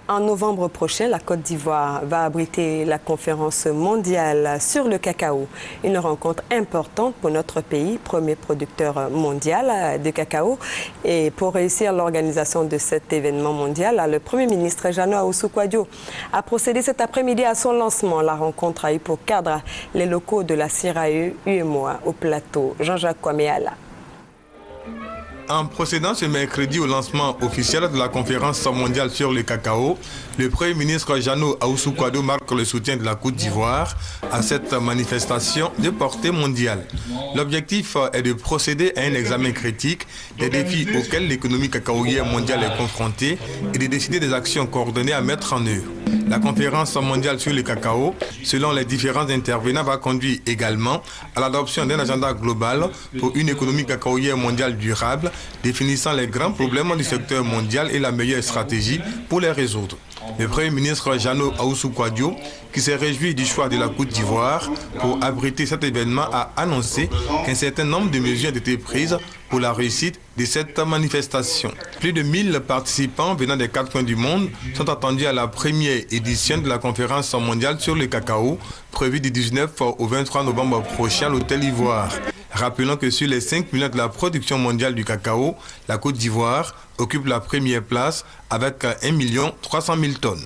En novembre prochain, la Côte d'Ivoire va abriter la conférence mondiale sur le cacao. Une rencontre importante pour notre pays, premier producteur mondial de cacao. Et pour réussir l'organisation de cet événement mondial, le Premier ministre Jeannot Ahoussou-Kouadio a procédé cet après-midi à son lancement. La rencontre a eu pour cadre les locaux de la CIRAE UEMOA au plateau. Jean-Jacques Kwameala. En procédant ce mercredi au lancement officiel de la conférence mondiale sur le cacao, le Premier ministre Jeannot Ahoussou-Kouadio marque le soutien de la Côte d'Ivoire à cette manifestation de portée mondiale. L'objectif est de procéder à un examen critique des défis auxquels l'économie cacaoyère mondiale est confrontée et de décider des actions coordonnées à mettre en œuvre. La conférence mondiale sur le cacao, selon les différents intervenants, va conduire également à l'adoption d'un agenda global pour une économie cacaoyère mondiale durable, définissant les grands problèmes du secteur mondial et la meilleure stratégie pour les résoudre. Le Premier ministre Jeannot Ahoussou-Kouadio, qui s'est réjoui du choix de la Côte d'Ivoire pour abriter cet événement, a annoncé qu'un certain nombre de mesures ont été prises pour la réussite de cette manifestation. Plus de 1000 participants venant des 4 coins du monde sont attendus à la première édition de la conférence mondiale sur le cacao, prévue du 19 au 23 novembre prochain à l'Hôtel Ivoire. Rappelons que sur les 5 millions de la production mondiale du cacao, la Côte d'Ivoire occupe la première place avec 1 300 000 tonnes.